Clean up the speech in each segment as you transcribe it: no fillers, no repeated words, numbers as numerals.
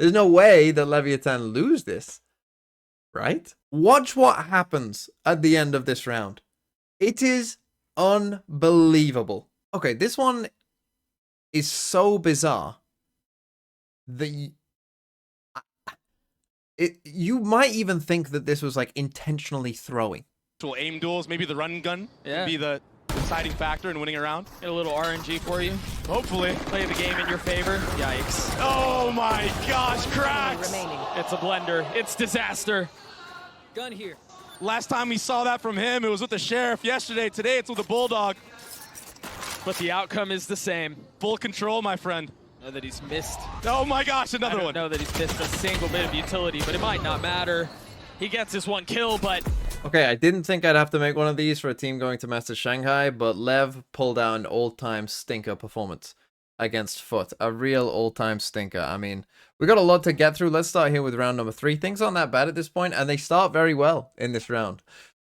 There's no way that Leviatán lose this, right? Watch what happens at the end of this round. It is unbelievable. Okay, this one is so bizarre that you might even think that this was like intentionally throwing. Aim duels, maybe the run gun would be the deciding factor in winning a round. Get a little RNG for you. Hopefully. Play the game in your favor. Yikes. Oh my gosh, cracks! It's a blender. It's disaster. Gun here. Last time we saw that from him, it was with the Sheriff. Yesterday, today it's with the Bulldog. But the outcome is the same. Full control, my friend. Know that he's missed. Oh my gosh, another one. I don't know that he's missed a single bit of utility, but it might not matter. He gets his one kill, but... Okay, I didn't think I'd have to make one of these for a team going to Master Shanghai, but Lev pulled out an all-time stinker performance against Foot. A real all-time stinker. I mean, we got a lot to get through. Let's start here with round number 3. Things aren't that bad at this point, and they start very well in this round.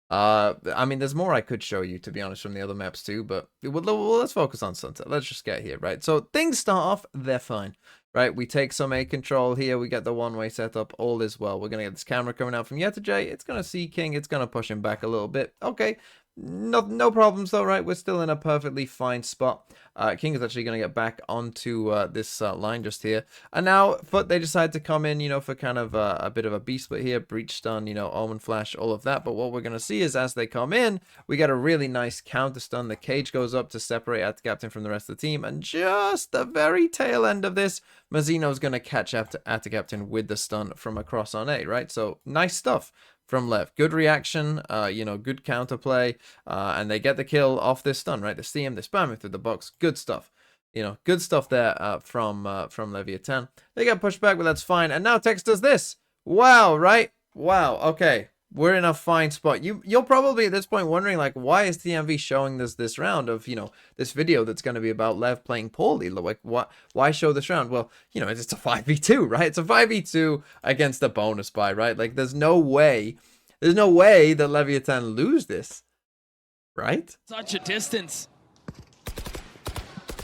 I mean, there's more I could show you, to be honest, from the other maps too, but let's focus on Sunset. Let's just get here, right? So things start off, they're fine, right? We take some A control here, we get the one-way setup, all is well. We're going to get this camera coming out from Yetajay. It's going to see King, it's going to push him back a little bit. Okay, no problems though, right? We're still in a perfectly fine spot. King is actually going to get back onto this line just here. And now, Foot, they decide to come in, you know, for kind of a bit of a beast split here. Breach stun, you know, Omen Flash, all of that. But what we're going to see is as they come in, we get a really nice counter stun. The cage goes up to separate At Captain from the rest of the team. And just the very tail end of this, Mazino's going to catch At Captain with the stun from across on A, right? So, nice stuff from Lev. Good reaction, you know, good counterplay, and they get the kill off this stun, right? They see him, they spam him through the box. Good stuff. You know, good stuff there from Leviatán. They get pushed back, but that's fine. And now Tex does this. Wow, right? Wow, okay. We're in a fine spot. You're probably at this point wondering, like, why is TMV showing this round of, you know, this video that's going to be about Lev playing poorly? Like, why show this round? Well, you know, it's a 5v2, right? It's a 5v2 against a bonus buy, right? Like, there's no way that Leviatán lose this, right? Such a distance.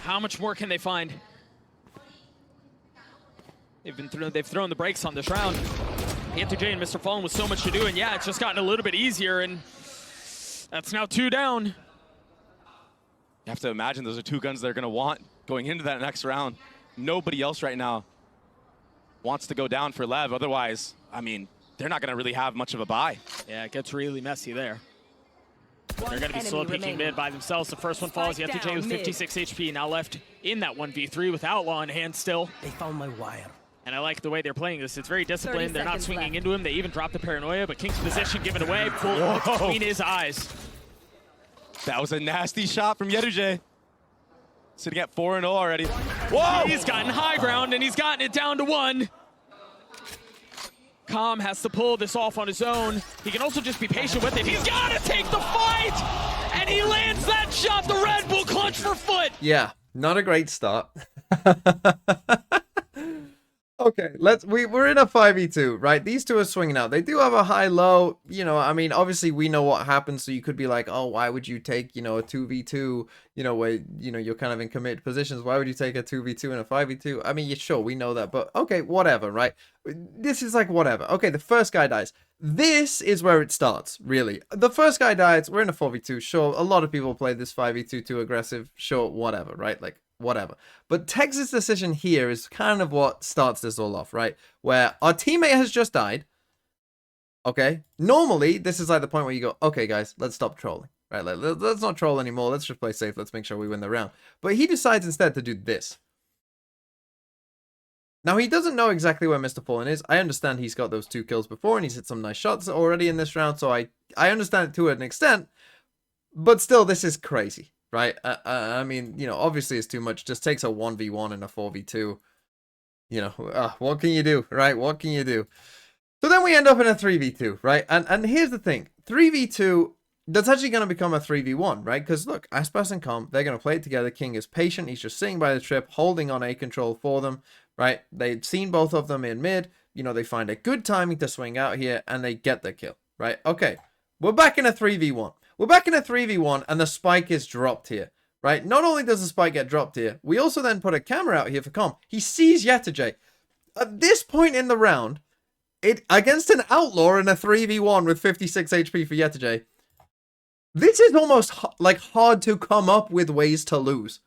How much more can they find? They've thrown the brakes on this round. Yetajay and Mr. Fallen with so much to do, and yeah, it's just gotten a little bit easier, and that's now 2 down. You have to imagine those are 2 guns they're going to want going into that next round. Nobody else right now wants to go down for Lev. Otherwise, I mean, they're not going to really have much of a buy. Yeah, it gets really messy there. But they're going to be slow picking mid by themselves. The first one falls. Yetajay with 56 HP, now left in that 1v3 with Outlaw in hand still. They found my wire. And I like the way they're playing this. It's very disciplined. They're not swinging into him. They even drop the paranoia, but King's position given away. Full between his eyes. That was a nasty shot from Yetajay. Sitting at 4-0 already. Whoa! He's gotten high ground, and he's gotten it down to 1. Calm has to pull this off on his own. He can also just be patient with it. He's got to take the fight! And he lands that shot, the Red Bull clutch for Foot. Yeah, not a great start. Okay, we're in a 5v2, right? These 2 are swinging out. They do have a high-low, you know, I mean, obviously we know what happens, so you could be like, oh, why would you take, you know, a 2v2, you know, where, you know, you're kind of in committed positions. Why would you take a 2v2 and a 5v2? I mean, yeah, sure, we know that, but okay, whatever, right? This is like whatever. Okay, the first guy dies. This is where it starts, really. The first guy dies, we're in a 4v2, sure, a lot of people play this 5v2 too aggressive, sure, whatever, right? Like, whatever. But Tex's decision here is kind of what starts this all off, right? Where our teammate has just died. Okay. Normally, this is like the point where you go, okay, guys, let's stop trolling, right? Let's not troll anymore. Let's just play safe. Let's make sure we win the round. But he decides instead to do this. Now, he doesn't know exactly where Mr. Fallen is. I understand he's got those 2 kills before, and he's hit some nice shots already in this round, so I understand it to an extent. But still, this is crazy. Right? I mean, you know, obviously it's too much. Just takes a 1v1 and a 4v2. You know, what can you do, right? What can you do? So then we end up in a 3v2, right? And here's the thing. 3v2, that's actually going to become a 3v1, right? Because look, Aspas and Calm, they're going to play it together. King is patient. He's just sitting by the trip, holding on A control for them, right? They'd seen both of them in mid. You know, they find a good timing to swing out here, and they get the kill, right? Okay, we're back in a 3v1. We're back in a 3v1, and the spike is dropped here, right? Not only does the spike get dropped here, we also then put a camera out here for Calm. He sees Yetajay. At this point in the round, against an outlaw in a 3v1 with 56 HP for Yetijay, this is almost like hard to come up with ways to lose,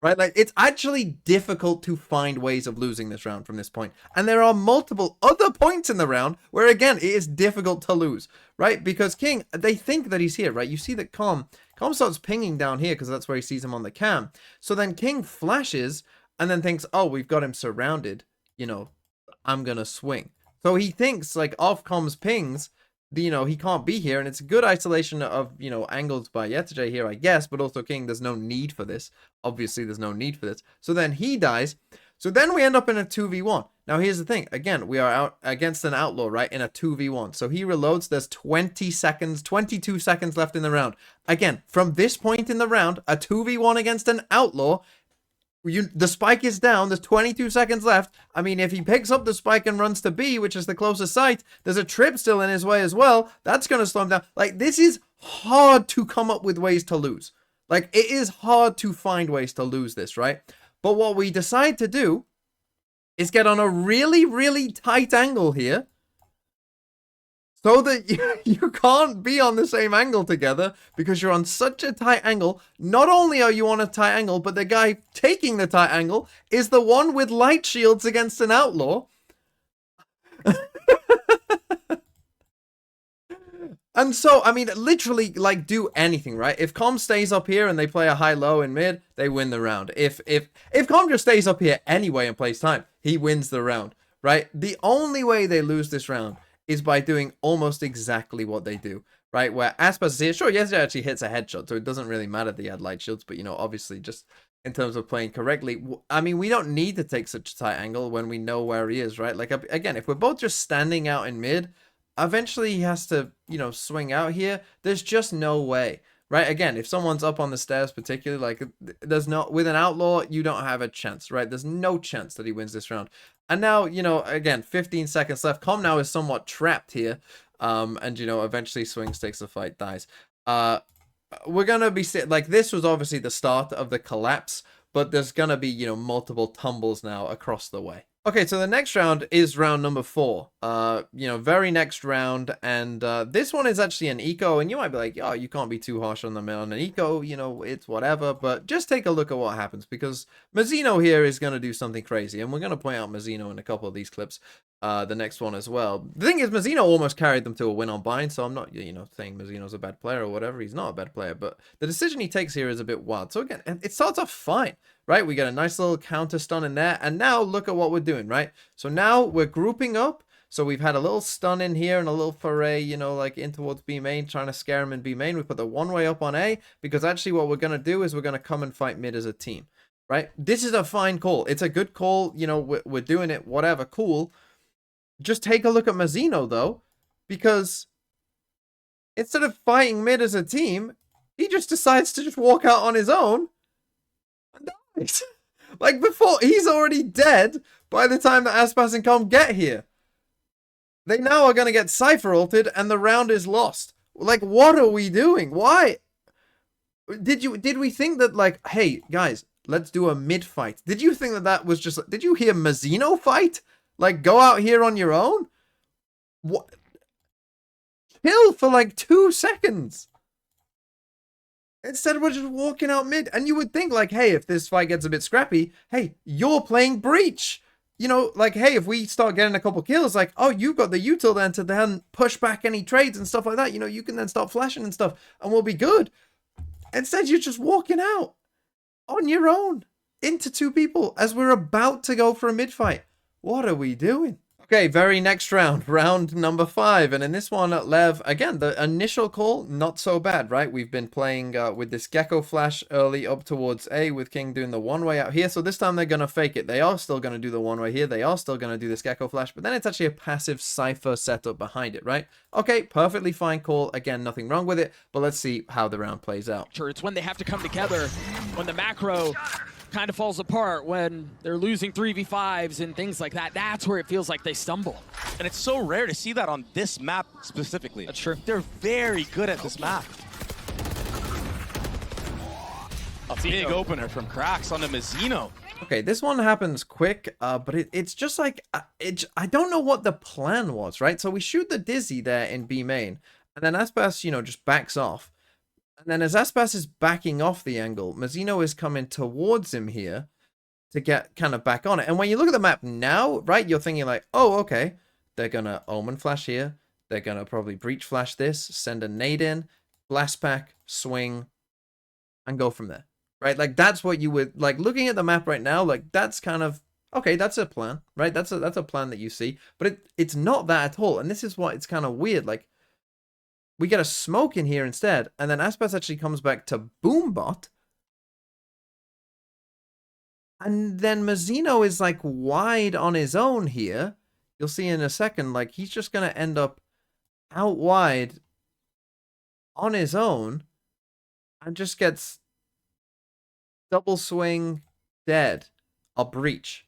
right? Like, it's actually difficult to find ways of losing this round from this point. And there are multiple other points in the round where, again, it is difficult to lose, right? Because King, they think that he's here, right? You see that Calm starts pinging down here because that's where he sees him on the cam. So then King flashes and then thinks, oh, we've got him surrounded. You know, I'm going to swing. So he thinks, like, off Calm's pings, you know, he can't be here, and it's a good isolation of, you know, angles by Yetijay here, I guess, but also King, there's no need for this. Obviously, there's no need for this. So then he dies. So then we end up in a 2v1. Now, here's the thing. Again, we are out against an outlaw, right, in a 2v1. So he reloads. There's 22 seconds left in the round. Again, from this point in the round, a 2v1 against an outlaw, the spike is down. There's 22 seconds left. I mean, if he picks up the spike and runs to B, which is the closest site, there's a trip still in his way as well. That's going to slow him down. Like, this is hard to come up with ways to lose. Like, it is hard to find ways to lose this, right? But what we decide to do is get on a really, really tight angle here, so that you can't be on the same angle together because you're on such a tight angle. Not only are you on a tight angle, but the guy taking the tight angle is the one with light shields against an outlaw. And so, I mean, literally, like, do anything, right? If Calm stays up here and they play a high-low in mid, they win the round. If Calm just stays up here anyway and plays time, he wins the round, right? The only way they lose this round is by doing almost exactly what they do, right? Where Aspas is here. Sure, yes, it actually hits a headshot, so it doesn't really matter that he had light shields, but, you know, obviously, just in terms of playing correctly, I mean, we don't need to take such a tight angle when we know where he is, right? Like, again, if we're both just standing out in mid, eventually he has to, you know, swing out here. There's just no way, right? Again, if someone's up on the stairs, particularly, like, there's not, with an outlaw, you don't have a chance, right? There's no chance that he wins this round. And now, you know, again, 15 seconds left. Calm now is somewhat trapped here. And, you know, eventually swings, takes the fight, dies. We're going to be, like, this was obviously the start of the collapse, but there's going to be, you know, multiple tumbles now across the way. Okay, so the next round is round number 4. You know, very next round, and this one is actually an eco, and you might be like, oh, you can't be too harsh on them on an eco, you know, it's whatever, but just take a look at what happens, because Mazino here is going to do something crazy, and we're going to point out Mazino in a couple of these clips, the next one as well. The thing is, Mazino almost carried them to a win on bind, so I'm not, you know, saying Mazino's a bad player or whatever, he's not a bad player, but the decision he takes here is a bit wild. So again, it starts off fine. Right, we get a nice little counter stun in there, and now look at what we're doing, right? So now we're grouping up, so we've had a little stun in here and a little foray, you know, like in towards B main, trying to scare him in B main. We put the one-way up on A, because actually what we're going to do is we're going to come and fight mid as a team, right? This is a fine call. It's a good call, you know, we're doing it, whatever, cool. Just take a look at Mazino, though, because instead of fighting mid as a team, he just decides to just walk out on his own. Like, before, he's already dead by the time that Aspas and Calm get here. They now are going to get Cypher ulted, and the round is lost. Like, what are we doing? Why? Did we think that, like, hey, guys, let's do a mid fight? Did you think that that was just, did you hear Mazino fight? Like, go out here on your own? What? Chill for, like, 2 seconds. Instead, we're just walking out mid. And you would think, like, hey, if this fight gets a bit scrappy, hey, you're playing Breach. You know, like, hey, if we start getting a couple kills, like, oh, you've got the util then to then push back any trades and stuff like that. You know, you can then start flashing and stuff, and we'll be good. Instead, you're just walking out on your own into 2 people as we're about to go for a mid fight. What are we doing? Okay, very next round, round number 5, and in this one, Lev, again, the initial call, not so bad, right? We've been playing with this Gecko flash early up towards A, with King doing the one-way out here, so this time they're going to fake it. They are still going to do the one-way here, they are still going to do this Gecko flash, but then it's actually a passive Cypher setup behind it, right? Okay, perfectly fine call, again, nothing wrong with it, but let's see how the round plays out. Sure, it's when they have to come together, when the macro kind of falls apart, when they're losing 3v5s and things like that. That's where it feels like they stumble. And it's so rare to see that on this map specifically. That's true. They're very good at this map. A big opener from Cracks onto Mazino. Okay, this one happens quick, but it's just like, I don't know what the plan was, right? So we shoot the Dizzy there in B main, and then Aspas, you know, just backs off. And then as Aspas is backing off the angle, Mazino is coming towards him here to get kind of back on it. And when you look at the map now, right, you're thinking like, oh, okay, they're going to Omen flash here. They're going to probably breach flash this, send a nade in, blast pack, swing, and go from there. Right, like that's what you would like looking at the map right now. Like that's kind of okay. That's a plan, right? That's a plan that you see, but it's not that at all. And this is what it's kind of weird. Like we get a smoke in here instead, and then Aspas actually comes back to Boombot, and then Mazino is like wide on his own here. You'll see in a second. Like he's just gonna end up out wide on his own, and just gets double swing, dead, a breach.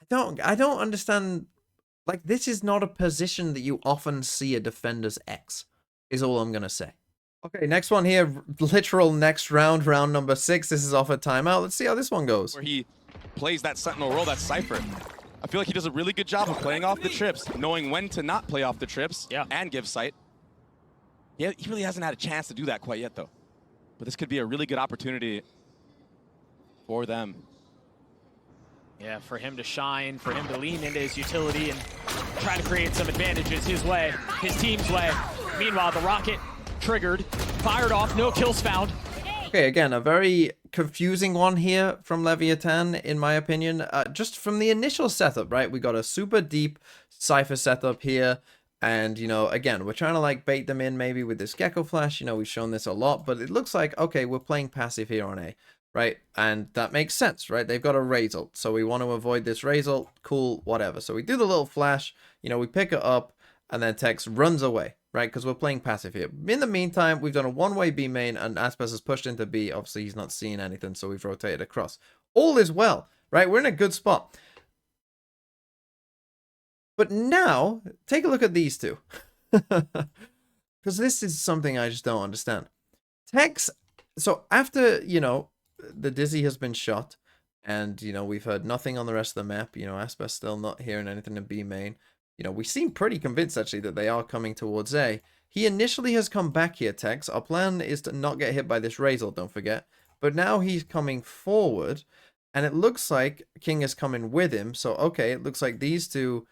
I don't understand. Like, this is not a position that you often see a defender's X, is all I'm gonna say. Okay, next one here, literal next round, round number 6. This is off a timeout. Let's see how this one goes. Where he plays that Sentinel role, that Cypher. I feel like he does a really good job of playing off the trips, knowing when to not play off the trips and give sight. Yeah, he really hasn't had a chance to do that quite yet, though. But this could be a really good opportunity for them. Yeah, for him to shine, for him to lean into his utility and try to create some advantages his way, his team's way. Meanwhile, the rocket triggered, fired off, no kills found. Okay, again, a very confusing one here from Leviatán, in my opinion. Just from the initial setup, right? We got a super deep Cypher setup here. And, you know, again, we're trying to, like, bait them in maybe with this Gecko Flash. You know, we've shown this a lot. But it looks like, okay, we're playing passive here on A, right? And that makes sense, right? They've got a Raze ult. So we want to avoid this Raze ult. Cool, whatever. So we do the little flash. You know, we pick it up. And then Tex runs away, right? Because we're playing passive here. In the meantime, we've done a one-way B main. And Aspas has pushed into B. Obviously, he's not seeing anything. So we've rotated across. All is well, right? We're in a good spot. But now, take a look at these two. Because this is something I just don't understand. Tex, so after, you know, the Dizzy has been shot, and, you know, we've heard nothing on the rest of the map, you know, Aspas still not hearing anything in B main. You know, we seem pretty convinced, actually, that they are coming towards A. He initially has come back here, Tex. Our plan is to not get hit by this Raze ult, don't forget. But now he's coming forward, and it looks like King is coming with him. So, okay, it looks like these two...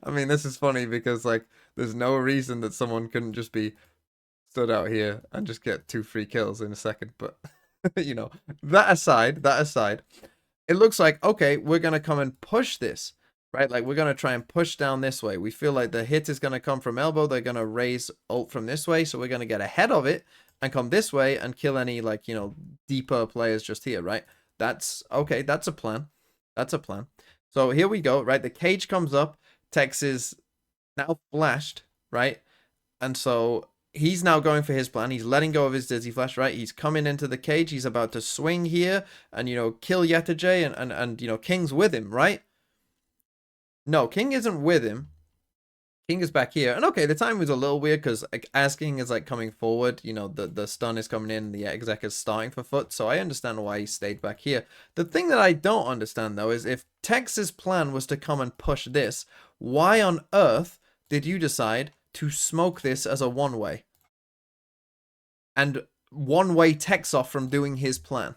I mean, this is funny because, like, there's no reason that someone couldn't just be stood out here and just get 2 free kills in a second. But, you know, that aside, it looks like, okay, we're going to come and push this, right? Like, we're going to try and push down this way. We feel like the hit is going to come from elbow. They're going to raise ult from this way. So we're going to get ahead of it and come this way and kill any, like, you know, deeper players just here, right? That's, okay, that's a plan. That's a plan. So here we go, right? The cage comes up. Tex is now flashed, right? And so he's now going for his plan. He's letting go of his Dizzy Flash, right? He's coming into the cage. He's about to swing here and, you know, kill Yetijay and you know, King's with him, right? No, King isn't with him. King is back here. And okay, the time was a little weird because as King is like coming forward, you know, the stun is coming in, the exec is starting for foot. So I understand why he stayed back here. The thing that I don't understand though is if Tex's plan was to come and push this, why on earth did you decide to smoke this as a one-way? And one-way Tex off from doing his plan.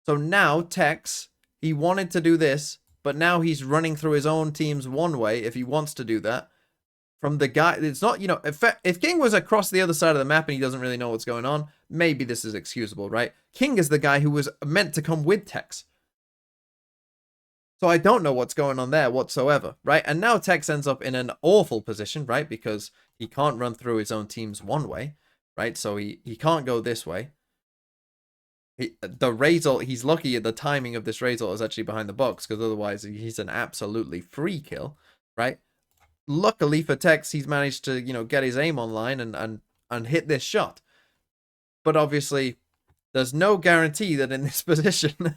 So now Tex, he wanted to do this, but now he's running through his own team's one way if he wants to do that. From the guy, it's not, you know, if King was across the other side of the map and he doesn't really know what's going on, maybe this is excusable, right? King is the guy who was meant to come with Tex. So I don't know what's going on there whatsoever, right? And now Tex ends up in an awful position, right? Because he can't run through his own team's one way, right? So he can't go this way. The Raze ult, he's lucky at the timing of this Raze ult is actually behind the box, because otherwise he's an absolutely free kill, right? Luckily for Tex, he's managed to, you know, get his aim online and hit this shot. But obviously, there's no guarantee that in this position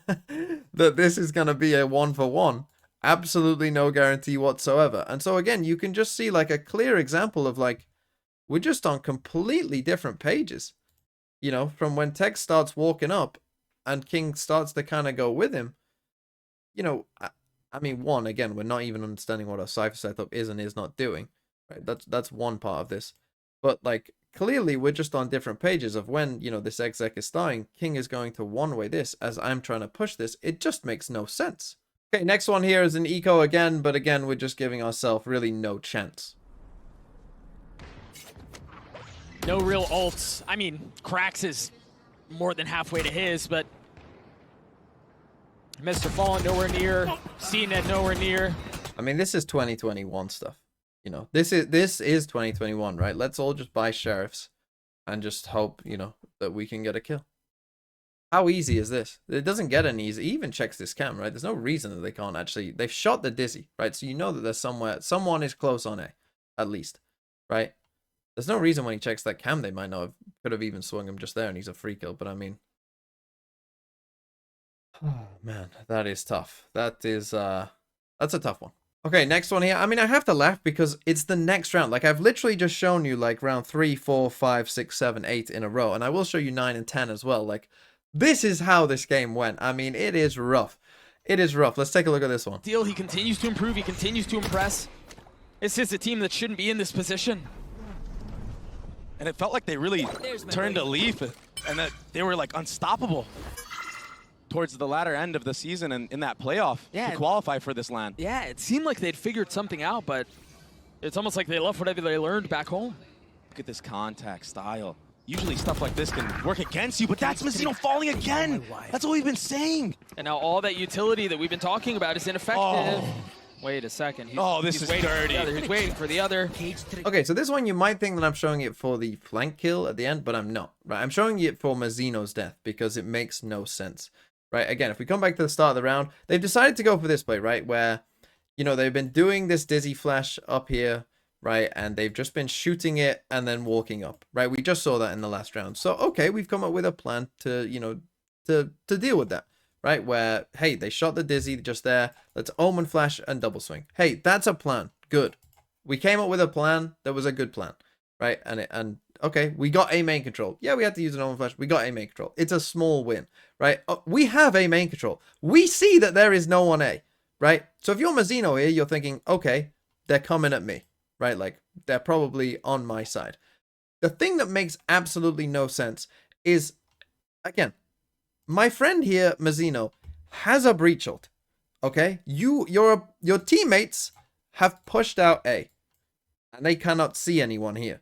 that this is going to be a 1-for-1. Absolutely no guarantee whatsoever. And so again, you can just see like a clear example of like, we're just on completely different pages. You know, from when Tech starts walking up and King starts to kind of go with him. You know, I mean, one, again, we're not even understanding what our Cypher setup is and is not doing. Right? That's one part of this. But like, clearly we're just on different pages of when, you know, this exec is starting. King is going to one-way this as I'm trying to push this. It just makes no sense. Okay, next one here is an eco again, but again, we're just giving ourselves really no chance. No real ults. I mean, Krax is more than halfway to his, but Mr. Fallen nowhere near. CNET nowhere near. I mean, this is 2021 stuff. You know, this is 2021, right? Let's all just buy sheriffs and just hope, you know, that we can get a kill. How easy is this? It doesn't get any easy. He even checks this cam, right? There's no reason that they can't actually. They've shot the Dizzy, right? So you know that there's someone is close on A, at least, right? There's no reason when he checks that cam they might not have, could have even swung him just there and he's a free kill. But I mean, oh man, that is tough. That's a tough one. Okay, next one here. I mean, I have to laugh because it's the next round. Like, I've literally just shown you like round 3, 4, 5, 6, 7, 8 in a row, and I will show you 9 and 10 as well. Like, this is how this game went. I mean, it is rough. It is rough. Let's take a look at this one. Deal. He continues to improve. He continues to impress. This is a team that shouldn't be in this position. And it felt like they really turned a leaf and that they were like unstoppable towards the latter end of the season and in that playoff to qualify for this LAN. Yeah, it seemed like they'd figured something out, but it's almost like they left whatever they learned back home. Look at this contact style. Usually stuff like this can work against you, but that's Mazino falling again. That's what we've been saying. And now all that utility that we've been talking about is ineffective. Oh. Wait a second. This is dirty. He's waiting for the other. Okay, so this one you might think that I'm showing it for the flank kill at the end, but I'm not. Right, I'm showing it for Mazino's death because it makes no sense. Right, again, if we come back to the start of the round, they've decided to go for this play, right, where, you know, they've been doing this Dizzy flash up here, right, and they've just been shooting it and then walking up, right? We just saw that in the last round. So, okay, we've come up with a plan to, you know, to deal with that, right? Where, hey, they shot the Dizzy just there. Let's Omen flash and double swing. Hey, that's a plan. Good. We came up with a plan that was a good plan, right? And okay, we got A main control. Yeah, we had to use an Omen flash. We got A main control. It's a small win, right? We have A main control. We see that there is no one A, right? So if you're Mazino here, you're thinking, okay, they're coming at me, right? Like, they're probably on my side. The thing that makes absolutely no sense is, again, my friend here, Mazino, has a breach ult, okay? Your teammates have pushed out A, and they cannot see anyone here,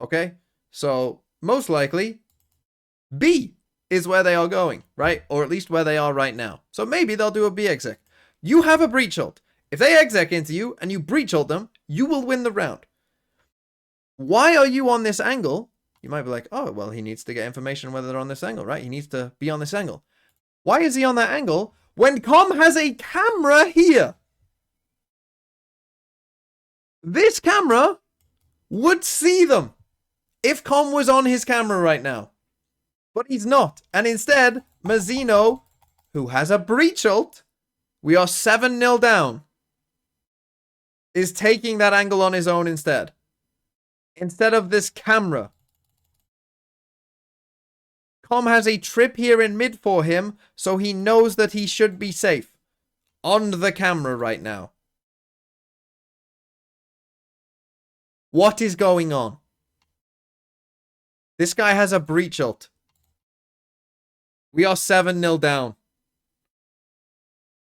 okay? So, most likely, B is where they are going, right? Or at least where they are right now. So maybe they'll do a B exec. You have a breach ult. If they exec into you and you breach ult them, you will win the round. Why are you on this angle? You might be like, oh, well, he needs to get information whether they're on this angle, right? He needs to be on this angle. Why is he on that angle when Com has a camera here? This camera would see them if Com was on his camera right now. But he's not. And instead, Mazino, who has a breach ult, we are 7-0 down, is taking that angle on his own instead. Instead of this camera. Com has a trip here in mid for him, so he knows that he should be safe. On the camera right now. What is going on? This guy has a breach ult. We are 7-0 down.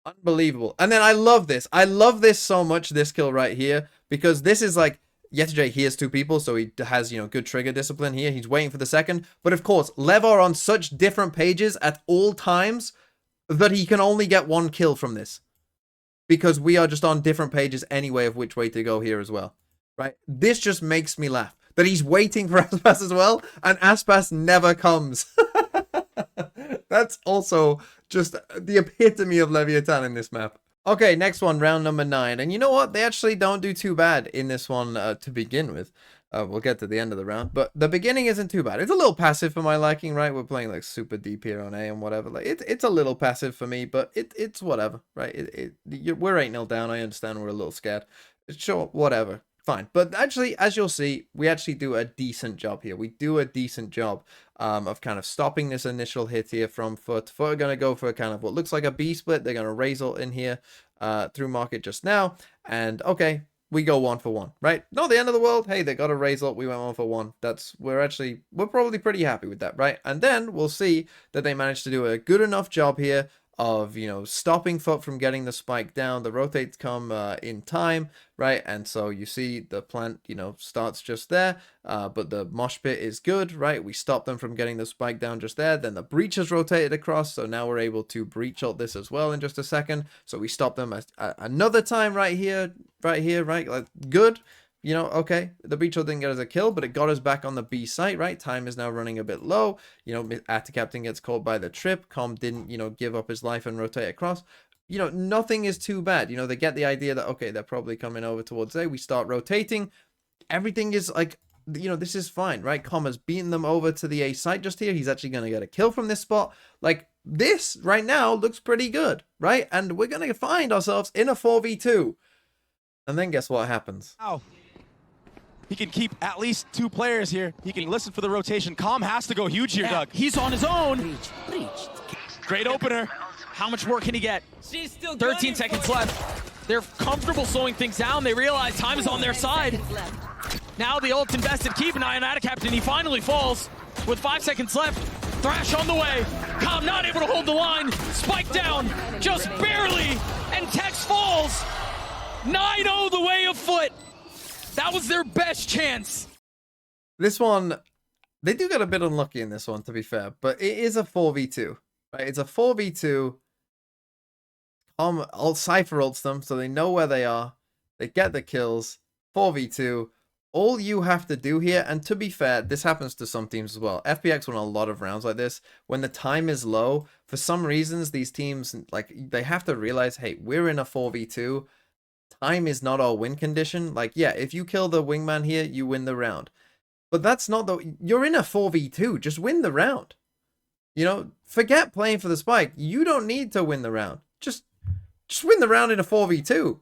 Unbelievable. And then I love this. I love this so much, this kill right here, because this is like, yesterday he has 2 people, so he has, you know, good trigger discipline here. He's waiting for the second. But of course, Lev are on such different pages at all times that he can only get 1 kill from this. Because we are just on different pages anyway of which way to go here as well. Right? This just makes me laugh. That he's waiting for Aspas as well, and Aspas never comes. That's also just the epitome of Leviatán in this map. Okay, next one, round number 9. And you know what? They actually don't do too bad in this one to begin with. We'll get to the end of the round, but the beginning isn't too bad. It's a little passive for my liking, right? We're playing like super deep here on A and whatever. Like it's a little passive for me, but it's whatever, right? We're 8-0 down. I understand we're a little scared. Sure, whatever, fine. But actually, as you'll see, we actually do a decent job here. We do a decent job of kind of stopping this initial hit here from Foot. Foot are going to go for kind of what looks like a B split. They're going to raise ult in here through market just now, and okay. We go 1 for 1, right? Not the end of the world. Hey, they got a raise up. We went 1 for 1. We're probably pretty happy with that, right? And then we'll see that they managed to do a good enough job here of, you know, stopping Foot from getting the spike down. The rotates come in time, right? And so you see the plant, you know, starts just there, but the mosh pit is good, right? We stop them from getting the spike down just there. Then the breach has rotated across, so now we're able to breach ult this as well in just a second. So we stop them another time right here, right? Like, good. You know, okay, the breach ult didn't get us a kill, but it got us back on the B site, right? Time is now running a bit low. You know, Atta Captain gets caught by the trip. Com didn't, you know, give up his life and rotate across. You know, nothing is too bad. You know, they get the idea that, okay, they're probably coming over towards A. We start rotating. Everything is like, you know, this is fine, right? Com has beaten them over to the A site just here. He's actually going to get a kill from this spot. Like, this right now looks pretty good, right? And we're going to find ourselves in a 4v2. And then guess what happens? Ow. He can keep at least 2 players here. He can listen for the rotation. Com has to go huge here, Doug. He's on his own. Great opener. How much more can he get? 13 seconds left. They're comfortable slowing things down. They realize time is on their side. Now the ult invested. Keep an eye on Atta Captain. He finally falls with 5 seconds left. Thrash on the way. Com not able to hold the line. Spike down, just barely. And Tex falls. 9-0 the way of Foot. That was their best chance. This one, they do get a bit unlucky in this one, to be fair, but it is a 4v2, right? It's a 4v2. Cypher ults them, so they know where they are. They get the kills. 4v2. All you have to do here, and to be fair, this happens to some teams as well. FPX won a lot of rounds like this. When the time is low, for some reasons, these teams, like, they have to realize, hey, we're in a 4v2. Time is not our win condition. Like, yeah, if you kill the wingman here, you win the round. But that's not the... You're in a 4v2. Just win the round. You know, forget playing for the spike. You don't need to win the round. Just win the round in a 4v2.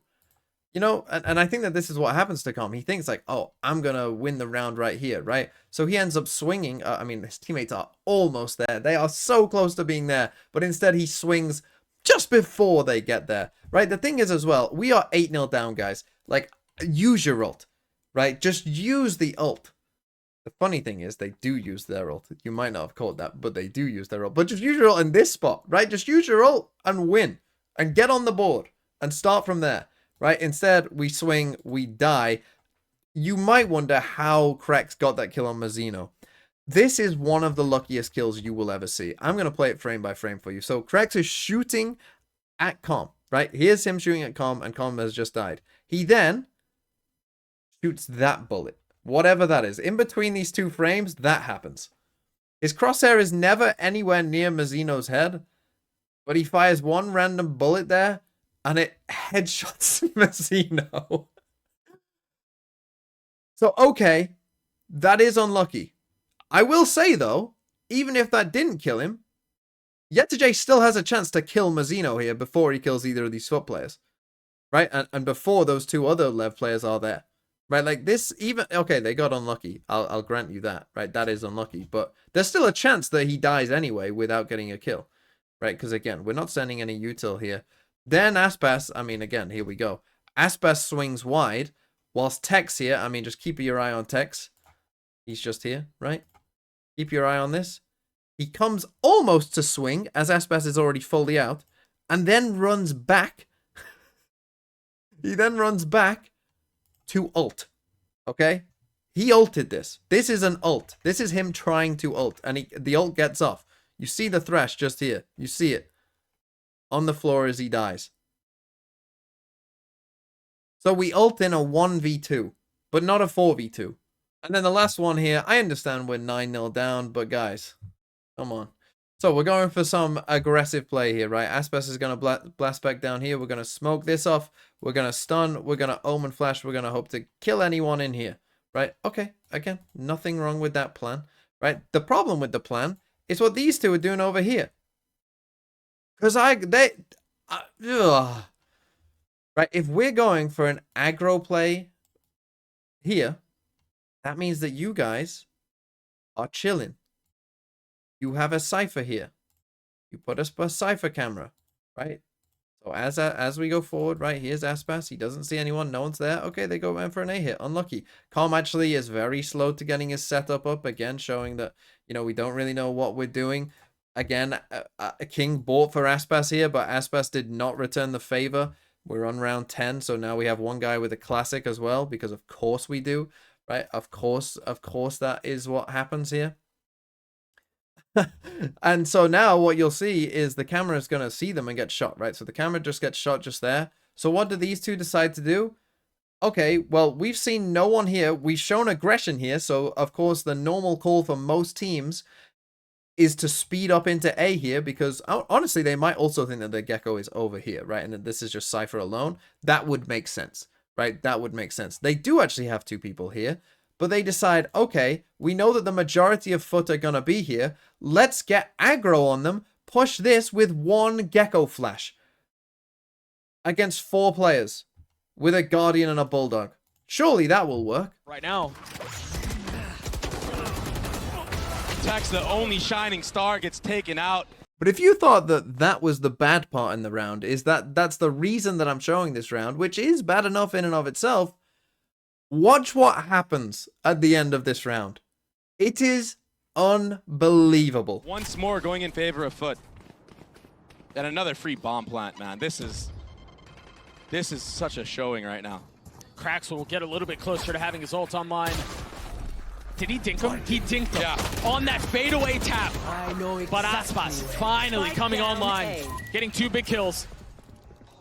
You know, and I think that this is what happens to Com. He thinks like, oh, I'm going to win the round right here, right? So he ends up swinging. I mean, his teammates are almost there. They are so close to being there. But instead he swings just before they get there, right? The thing is as well, we are 8-0 down, guys. Like, use your ult, right? Just use the ult. The funny thing is they do use their ult. You might not have caught that, but they do use their ult. But just use your ult in this spot, right? Just use your ult and win. And get on the board. And start from there, right? Instead, we swing, we die. You might wonder how Krex got that kill on Mazino. This is one of the luckiest kills you will ever see. I'm going to play it frame by frame for you. So Krex is shooting at Com, right? Here's him shooting at Com, and Com has just died. He then shoots that bullet. Whatever that is. In between these 2 frames, that happens. His crosshair is never anywhere near Mazino's head, but he fires one random bullet there, and it headshots Mazino. So, okay, that is unlucky. I will say, though, even if that didn't kill him, Yetajay still has a chance to kill Mazino here before he kills either of these Foot players. Right? And before those 2 other Lev players are there. Right? Like this, even... Okay, they got unlucky. I'll grant you that. Right? That is unlucky. But there's still a chance that he dies anyway without getting a kill. Right? Because, again, we're not sending any util here. Then Aspas... I mean, again, here we go. Aspas swings wide. Whilst Tex here... I mean, just keep your eye on Tex. He's just here. Right? Keep your eye on this. He comes almost to swing as Aspas is already fully out, and then runs back. He then runs back to ult. Okay? He ulted this. This is an ult. This is him trying to ult, and the ult gets off. You see the thrash just here. You see it on the floor as he dies. So we ult in a 1v2, but not a 4v2. And then the last one here, I understand we're 9-0 down, but guys, come on. So we're going for some aggressive play here, right? Aspas is going to blast back down here. We're going to smoke this off. We're going to stun. We're going to Omen Flash. We're going to hope to kill anyone in here, right? Okay, again, nothing wrong with that plan, right? The problem with the plan is what these two are doing over here. Because right, if we're going for an aggro play here, that means that you guys are chilling. You have a Cypher here. You put a Cypher camera, right? So as we go forward, right, here's Aspas. He doesn't see anyone. No one's there. Okay, they go in for an A hit. Unlucky. Calm actually is very slow to getting his setup up. Again, showing that, you know, we don't really know what we're doing. Again, King bought for Aspas here, but Aspas did not return the favor. We're on round 10, so now we have one guy with a classic as well, because of course we do, right? Of course that is what happens here. And so now what you'll see is the camera is going to see them and get shot, right? So the camera just gets shot just there. So what do these two decide to do? Okay, well, we've seen no one here. We've shown aggression here. So, of course, the normal call for most teams is to speed up into A here, because honestly, they might also think that the Gecko is over here, right? And that this is just Cypher alone. That would make sense, right? That would make sense. They do actually have two people here. But they decide, okay, we know that the majority of Foot are going to be here. Let's get aggro on them. Push this with one Gecko flash. Against 4 players. With a Guardian and a Bulldog. Surely that will work. Right now. Tex, the only shining star, gets taken out. But if you thought that that was the bad part in the round, is that's the reason that I'm showing this round, which is bad enough in and of itself, watch what happens at the end of this round. It is unbelievable. Once more going in favor of Foot. And another free bomb plant, man. This is such a showing right now. Krax will get a little bit closer to having his ult online. Did he dink him? He dinked him. Yeah. On that fadeaway tap. I know exactly. But Aspas finally Spike coming down online. A. Getting 2 big kills.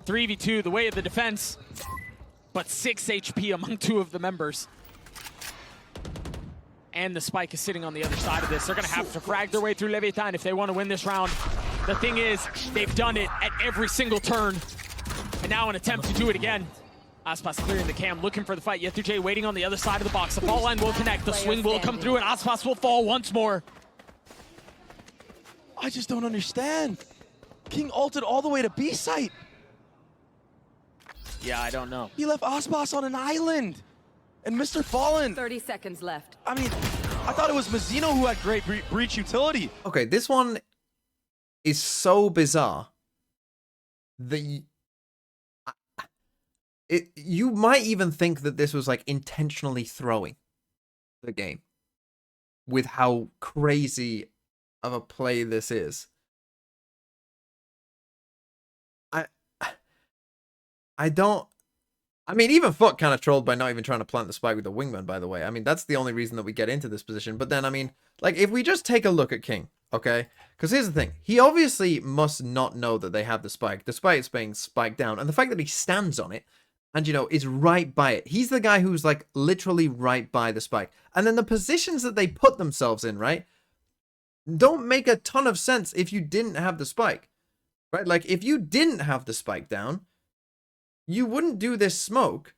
3v2, the way of the defense. But 6 HP among 2 of the members. And the Spike is sitting on the other side of this. They're going to have to frag their way through Leviatán if they want to win this round. The thing is, they've done it at every single turn. And now an attempt to do it again. Aspas clearing the cam, looking for the fight. Yethuj waiting on the other side of the box. The fall line will connect. The swing will come through, and Aspas will fall once more. I just don't understand. King ulted all the way to B site. Yeah, I don't know. He left Aspas on an island. And Mr. Fallen. 30 seconds left. I mean, I thought it was Mazino who had great breach utility. Okay, this one is so bizarre that you might even think that this was like intentionally throwing the game with how crazy of a play this is. I mean, even Foot kind of trolled by not even trying to plant the spike with the wingman, by the way. I mean, that's the only reason that we get into this position. But then, I mean, like, if we just take a look at King, okay? Because here's the thing. He obviously must not know that they have the spike, despite it's being spiked down. And the fact that he stands on it and, you know, is right by it. He's the guy who's, like, literally right by the spike. And then the positions that they put themselves in, right, don't make a ton of sense if you didn't have the spike, right? Like, if you didn't have the spike down, you wouldn't do this smoke.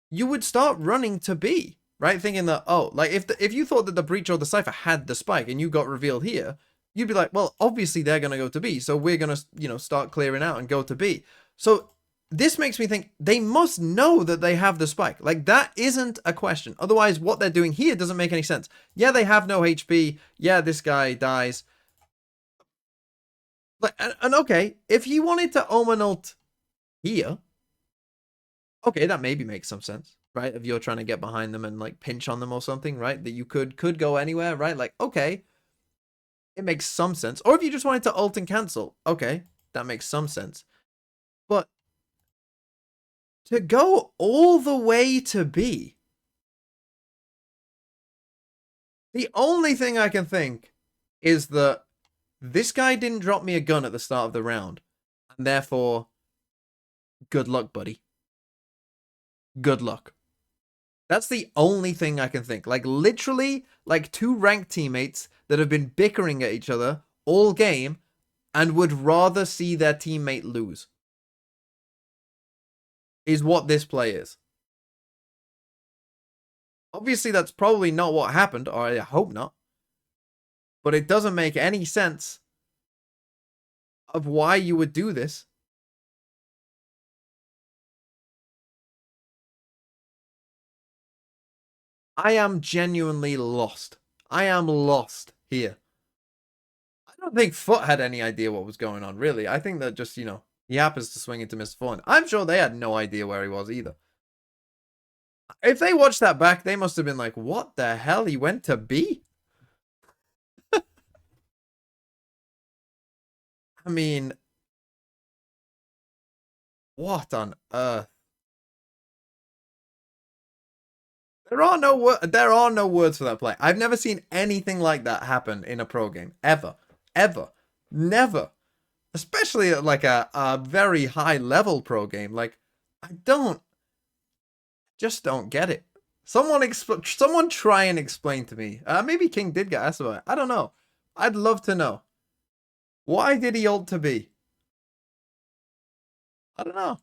You would start running to B, right? Thinking that, oh, like if you thought that the breach or the Cypher had the spike and you got revealed here, you'd be like, well, obviously they're going to go to B. So we're going to, you know, start clearing out and go to B. So this makes me think they must know that they have the spike. Like, that isn't a question. Otherwise, what they're doing here doesn't make any sense. Yeah, they have no HP. Yeah, this guy dies. Like, and okay, if he wanted to Omen ult here, okay, that maybe makes some sense, right? If you're trying to get behind them and like pinch on them or something, right? That you could go anywhere, right? Like, okay, it makes some sense. Or if you just wanted to ult and cancel, okay, that makes some sense. But to go all the way to B, the only thing I can think is that this guy didn't drop me a gun at the start of the round, and therefore, good luck, buddy. Good luck. That's the only thing I can think. Like, literally, like 2 ranked teammates that have been bickering at each other all game and would rather see their teammate lose. Is what this play is. Obviously, that's probably not what happened, or I hope not. But it doesn't make any sense of why you would do this. I am genuinely lost. I am lost here. I don't think Foot had any idea what was going on, really. I think that just, he happens to swing into Mr. Fun. I'm sure they had no idea where he was either. If they watched that back, they must have been like, what the hell? He went to B? I mean, what on earth? There are no words for that play. I've never seen anything like that happen in a pro game. Ever. Ever. Never. Especially at like a very high level pro game. Like, I just don't get it. Someone try and explain to me. Maybe King did get asked about it. I don't know. I'd love to know. Why did he ult to B? I don't know.